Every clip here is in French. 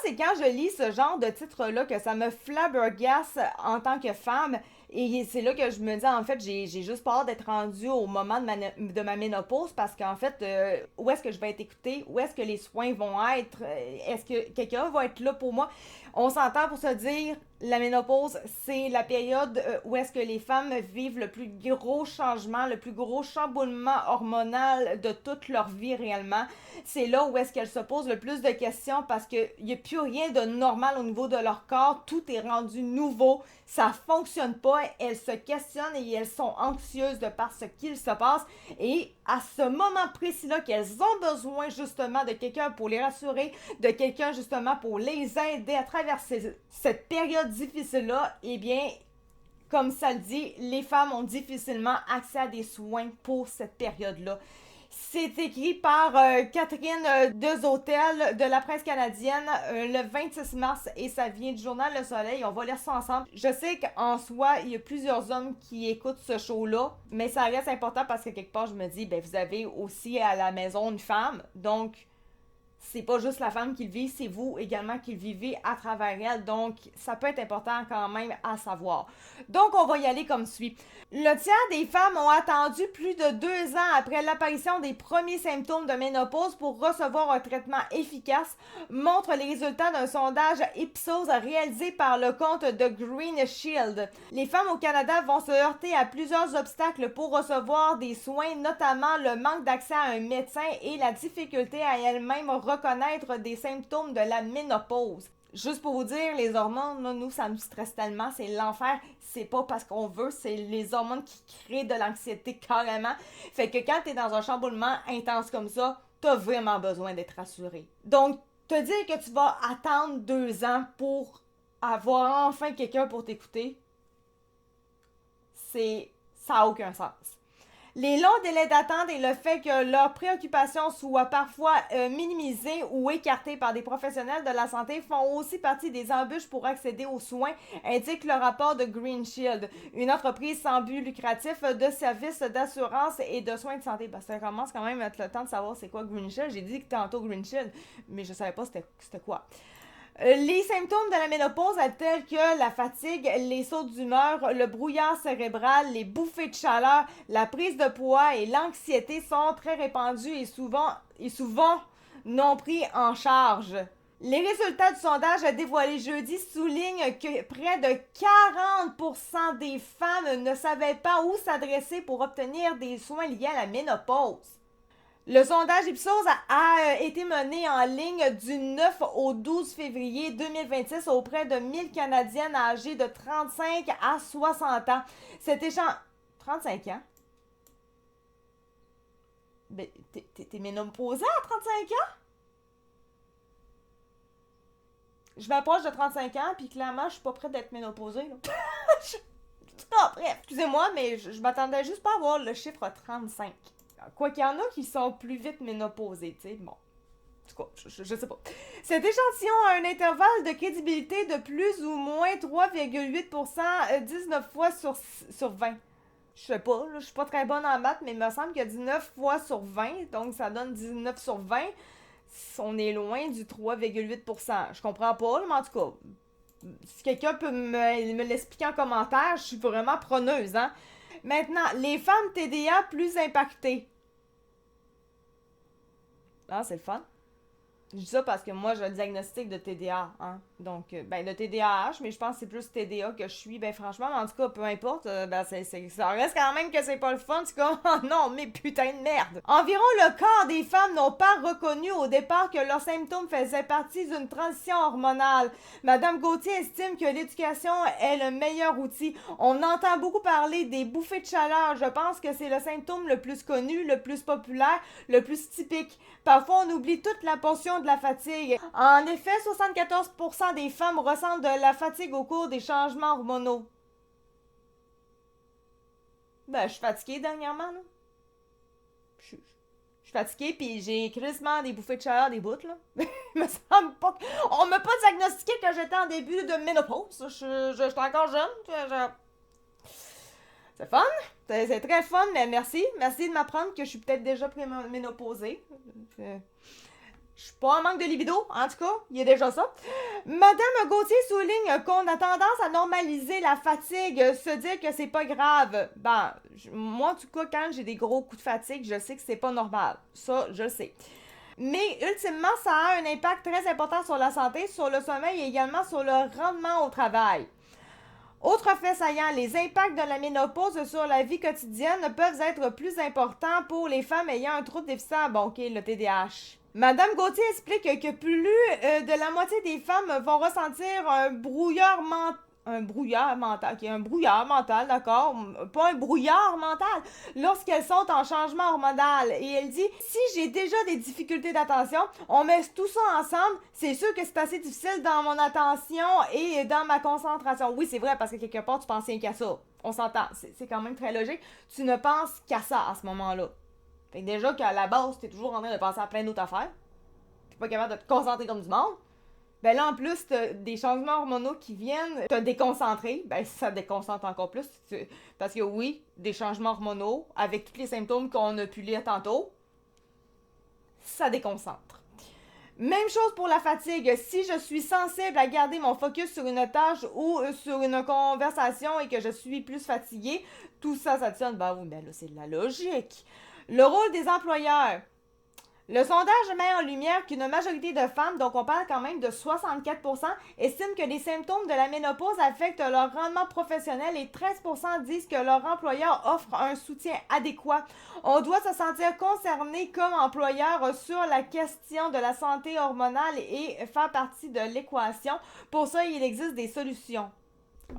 c'est quand je lis ce genre de titre-là que ça me flabbergasse en tant que femme. Et c'est là que je me dis, en fait, j'ai juste peur d'être rendue au moment de ma ménopause parce qu'en fait, où est-ce que je vais être écoutée? Où est-ce que les soins vont être? Est-ce que quelqu'un va être là pour moi? On s'entend pour se dire, la ménopause, c'est la période où est-ce que les femmes vivent le plus gros changement, le plus gros chamboulement hormonal de toute leur vie réellement. C'est là où est-ce qu'elles se posent le plus de questions parce qu'il n'y a plus rien de normal au niveau de leur corps. Tout est rendu nouveau. Ça fonctionne pas. Elles se questionnent et elles sont anxieuses de par ce qu'il se passe. Et à ce moment précis-là qu'elles ont besoin justement de quelqu'un pour les rassurer, de quelqu'un justement pour les aider à traverser cette période difficile-là, eh bien, comme ça le dit, les femmes ont difficilement accès à des soins pour cette période-là. C'est écrit par Catherine Dezotel de la presse canadienne le 26 mars et ça vient du journal Le Soleil. On va lire ça ensemble. Je sais qu'en soi, il y a plusieurs hommes qui écoutent ce show-là, mais ça reste important parce que quelque part, je me dis, ben vous avez aussi à la maison une femme, donc c'est pas juste la femme qui le vit, c'est vous également qui le vivez à travers elle. Donc, ça peut être important quand même à savoir. Donc, on va y aller comme suit. Le tiers des femmes ont attendu plus de 2 ans après l'apparition des premiers symptômes de ménopause pour recevoir un traitement efficace, montrent les résultats d'un sondage Ipsos réalisé par le compte de Green Shield. Les femmes au Canada vont se heurter à plusieurs obstacles pour recevoir des soins, notamment le manque d'accès à un médecin et la difficulté à elles-mêmes reconnaître des symptômes de la ménopause. Juste pour vous dire, les hormones, là, nous, ça nous stresse tellement, c'est l'enfer. C'est pas parce qu'on veut, c'est les hormones qui créent de l'anxiété carrément. Fait que quand t'es dans un chamboulement intense comme ça, t'as vraiment besoin d'être rassuré. Donc, te dire que tu vas attendre 2 ans pour avoir enfin quelqu'un pour t'écouter, ça a aucun sens. Les longs délais d'attente et le fait que leurs préoccupations soient parfois minimisées ou écartées par des professionnels de la santé font aussi partie des embûches pour accéder aux soins, indique le rapport de Green Shield, une entreprise sans but lucratif de services d'assurance et de soins de santé. Ben, ça commence quand même à être le temps de savoir c'est quoi Green Shield. J'ai dit que tantôt Green Shield, mais je savais pas c'était quoi. Les symptômes de la ménopause tels que la fatigue, les sauts d'humeur, le brouillard cérébral, les bouffées de chaleur, la prise de poids et l'anxiété sont très répandus et souvent non pris en charge. Les résultats du sondage dévoilé jeudi soulignent que près de 40% des femmes ne savaient pas où s'adresser pour obtenir des soins liés à la ménopause. Le sondage Ipsos a été mené en ligne du 9 au 12 février 2026 auprès de 1000 Canadiennes âgées de 35 à 60 ans. Cet échange... 35 ans? Ben, t'es ménopausée à 35 ans? Je m'approche de 35 ans, puis clairement, je suis pas prête d'être ménopausée. Là. Ah, bref, excusez-moi, mais je m'attendais juste pas à voir le chiffre 35. Quoi qu'il y en a qui sont plus vite ménopausées, tu sais, bon. En tout cas, je sais pas. Cet échantillon a un intervalle de crédibilité de plus ou moins 3,8%, 19 fois sur 20. Je sais pas, là, je suis pas très bonne en maths, mais il me semble que 19 fois sur 20, donc ça donne 19 sur 20. On est loin du 3,8%. Je comprends pas, mais en tout cas, si quelqu'un peut me l'expliquer en commentaire, je suis vraiment preneuse, hein. Maintenant, les femmes TDA plus impactées. Ah, c'est le fun. Je dis ça parce que moi, j'ai un diagnostic de TDA, hein. Donc, ben, de TDAH, mais je pense que c'est plus TDA que je suis. Ben, franchement, en tout cas, peu importe, ben, ça reste quand même que c'est pas le fun. C'est comme, oh non, mais putain de merde. Environ le quart des femmes n'ont pas reconnu au départ que leurs symptômes faisaient partie d'une transition hormonale. Madame Gauthier estime que l'éducation est le meilleur outil. On entend beaucoup parler des bouffées de chaleur. Je pense que c'est le symptôme le plus connu, le plus populaire, le plus typique. Parfois, on oublie toute la portion de la fatigue. En effet, 74% des femmes ressentent de la fatigue au cours des changements hormonaux. Ben, je suis fatiguée dernièrement, là. Je suis fatiguée, puis j'ai crissement des bouffées de chaleur, des bouts, là. Il me semble pas que... On m'a pas diagnostiqué que j'étais en début de ménopause. J'étais encore jeune. C'est fun. C'est très fun, mais merci. Merci de m'apprendre que je suis peut-être déjà ménopausée. Je suis pas en manque de libido, en tout cas, il y a déjà ça. Madame Gauthier souligne qu'on a tendance à normaliser la fatigue, se dire que c'est pas grave. Ben, moi, en tout cas, quand j'ai des gros coups de fatigue, je sais que c'est pas normal. Ça, je le sais. Mais ultimement, ça a un impact très important sur la santé, sur le sommeil et également sur le rendement au travail. Autre fait saillant, les impacts de la ménopause sur la vie quotidienne peuvent être plus importants pour les femmes ayant un trouble déficient, bon, ok, le TDAH. Madame Gauthier explique que plus de la moitié des femmes vont ressentir un brouillard mental, d'accord? Pas un brouillard mental, lorsqu'elles sont en changement hormonal. Et elle dit, si j'ai déjà des difficultés d'attention, on met tout ça ensemble, c'est sûr que c'est assez difficile dans mon attention et dans ma concentration. Oui, c'est vrai, parce que quelque part, tu penses rien qu'à ça. On s'entend, c'est quand même très logique. Tu ne penses qu'à ça à ce moment-là. Fait que déjà qu'à la base, t'es toujours en train de penser à plein d'autres affaires. T'es pas capable de te concentrer comme du monde. Ben là, en plus, t'as des changements hormonaux qui viennent te déconcentrer. Ben, ça déconcentre encore plus. Parce que oui, des changements hormonaux, avec tous les symptômes qu'on a pu lire tantôt, ça déconcentre. Même chose pour la fatigue. Si je suis sensible à garder mon focus sur une tâche ou sur une conversation et que je suis plus fatiguée, tout ça, ça tient. Ben oui, ben là, c'est de la logique. Le rôle des employeurs. Le sondage met en lumière qu'une majorité de femmes, donc on parle quand même de 64%, estiment que les symptômes de la ménopause affectent leur rendement professionnel et 13% disent que leur employeur offre un soutien adéquat. On doit se sentir concerné comme employeur sur la question de la santé hormonale et faire partie de l'équation. Pour ça, il existe des solutions.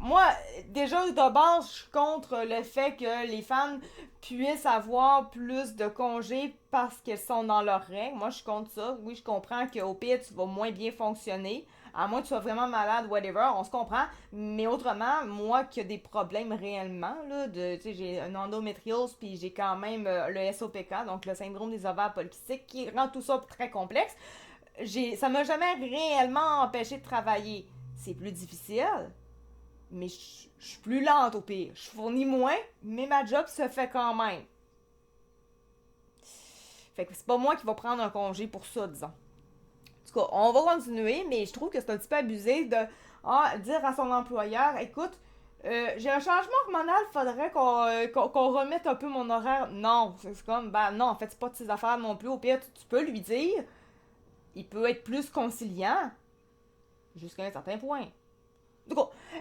Moi, déjà, de base, je suis contre le fait que les femmes puissent avoir plus de congés parce qu'elles sont dans leurs règles. Moi, je suis contre ça. Oui, je comprends qu'au pire, tu vas moins bien fonctionner. À moins que tu sois vraiment malade, whatever, on se comprend. Mais autrement, moi qui ai des problèmes réellement, là, j'ai un endométriose, puis j'ai quand même le SOPK, donc le syndrome des ovaires polykystiques, qui rend tout ça très complexe. Ça m'a jamais réellement empêché de travailler. C'est plus difficile. Mais je suis plus lente au pire. Je fournis moins, mais ma job se fait quand même. Fait que c'est pas moi qui va prendre un congé pour ça, disons. En tout cas, on va continuer, mais je trouve que c'est un petit peu abusé de dire à son employeur, écoute, j'ai un changement hormonal, faudrait qu'on remette un peu mon horaire. Non, c'est comme, ben non, en fait, c'est pas de ses affaires non plus. Au pire, tu peux lui dire, il peut être plus conciliant, jusqu'à un certain point.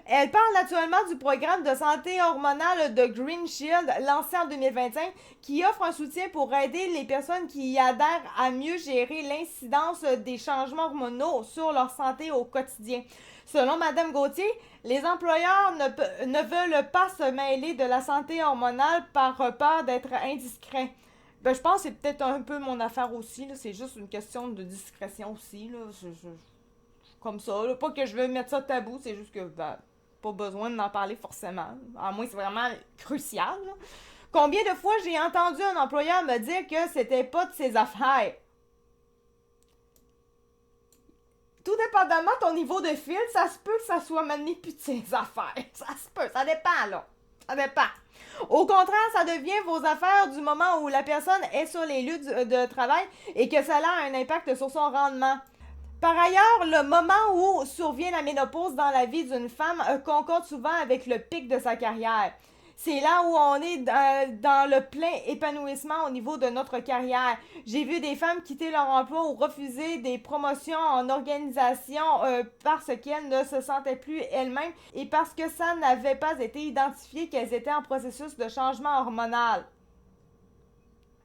Elle parle naturellement du programme de santé hormonale de Green Shield, lancé en 2025, qui offre un soutien pour aider les personnes qui y adhèrent à mieux gérer l'incidence des changements hormonaux sur leur santé au quotidien. Selon Mme Gauthier, les employeurs ne veulent pas se mêler de la santé hormonale par peur d'être indiscrets. Ben, je pense que c'est peut-être un peu mon affaire aussi, là. C'est juste une question de discrétion aussi, là. Comme ça, là. Pas que je veux mettre ça tabou, c'est juste que, ben, pas besoin d'en parler forcément. À moins que c'est vraiment crucial, là. Combien de fois j'ai entendu un employeur me dire que c'était pas de ses affaires? Tout dépendamment de ton niveau de fil, ça se peut que ça soit mené plus de ses affaires. Ça se peut, ça dépend, là. Ça dépend. Au contraire, ça devient vos affaires du moment où la personne est sur les lieux de travail et que ça a un impact sur son rendement. Par ailleurs, le moment où survient la ménopause dans la vie d'une femme concorde souvent avec le pic de sa carrière. C'est là où on est dans le plein épanouissement au niveau de notre carrière. J'ai vu des femmes quitter leur emploi ou refuser des promotions en organisation parce qu'elles ne se sentaient plus elles-mêmes et parce que ça n'avait pas été identifié qu'elles étaient en processus de changement hormonal.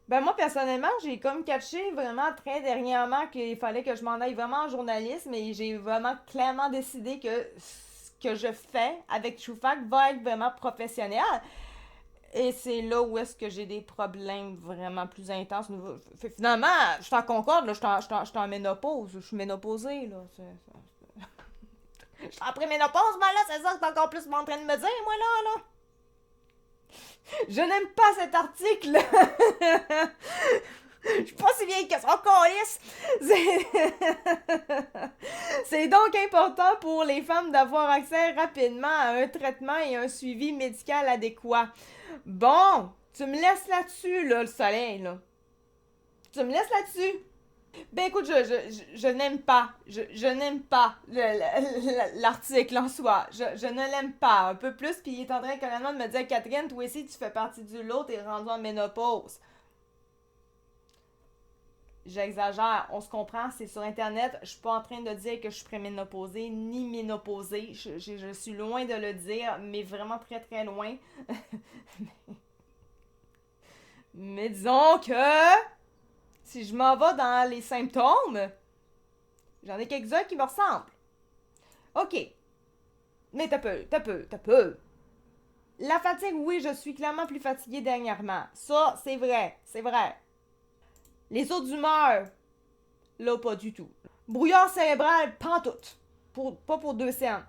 Ben moi, personnellement, j'ai comme catché vraiment très dernièrement qu'il fallait que je m'en aille vraiment en journalisme et j'ai vraiment clairement décidé que ce que je fais avec Truefact va être vraiment professionnel. Et c'est là où est-ce que j'ai des problèmes vraiment plus intenses. Finalement, je t'en concorde, là, je suis en ménopause, je suis ménopausée, là. Je suis en préménopause, ben là, c'est ça que t'es encore plus en train de me dire, moi, là. Je n'aime pas cet article. Je suis pas si vieille que ça, câlisse. C'est donc important pour les femmes d'avoir accès rapidement à un traitement et un suivi médical adéquat. Bon, tu me laisses là-dessus, là, le soleil, là. Tu me laisses là-dessus. Ben écoute, je n'aime pas. Je n'aime pas l'article en soi. Je ne l'aime pas un peu plus. Puis il est en train carrément de me dire, Catherine, toi aussi, tu fais partie du lot, t'es rendu en ménopause. J'exagère, on se comprend, c'est sur Internet. Je suis pas en train de dire que je suis préménopausée ni ménopausée. Je suis loin de le dire, mais vraiment très très loin. Mais disons que si je m'en vais dans les symptômes, j'en ai quelques-uns qui me ressemblent. OK. Mais t'as peu. La fatigue, oui, je suis clairement plus fatiguée dernièrement. Ça, c'est vrai, c'est vrai. Les autres humeurs, là, pas du tout. Brouillard cérébral, pantoute. Pas pour 2 scènes.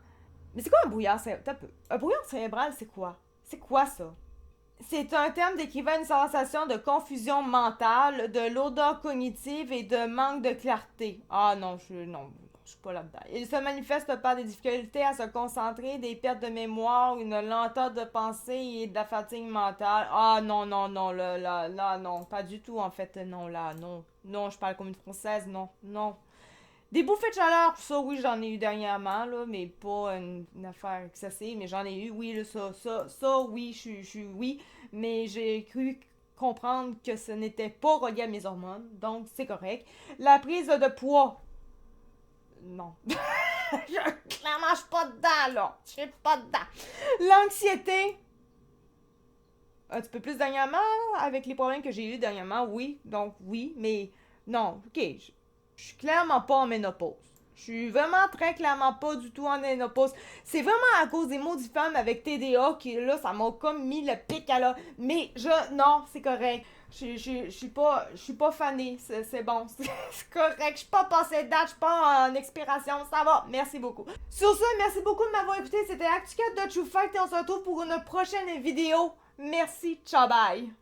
Mais c'est quoi un brouillard cérébral? Un brouillard cérébral, c'est quoi? C'est quoi ça? C'est un terme décrivant une sensation de confusion mentale, de lourdeur cognitive et de manque de clarté. Ah non, je suis pas là-dedans. Il se manifeste par des difficultés à se concentrer, des pertes de mémoire, une lenteur de pensée et de la fatigue mentale. Ah non, non, non, là, non, pas du tout en fait, non, là, non. Non, je parle comme une française, non, non. Des bouffées de chaleur, ça oui, j'en ai eu dernièrement, là, mais pas une affaire excessive, mais j'en ai eu, oui, là, ça, oui, oui, mais j'ai cru comprendre que ce n'était pas relié à mes hormones, donc c'est correct. La prise de poids, non. Clairement, je suis pas dedans, là. Je suis pas dedans. L'anxiété, un petit peu plus dernièrement, avec les problèmes que j'ai eu dernièrement, oui, donc oui, mais non, ok, je suis clairement pas en ménopause. Je suis vraiment très clairement pas du tout en ménopause. C'est vraiment à cause des maudits femmes avec TDA qui, là, ça m'a comme mis le pic à là. Mais non, c'est correct. Je suis pas fanée. C'est bon. C'est correct. Je suis pas passée de date. Je suis pas en expiration. Ça va. Merci beaucoup. Sur ce, merci beaucoup de m'avoir écouté. C'était Actu 4 de True Fact et on se retrouve pour une prochaine vidéo. Merci. Ciao, bye.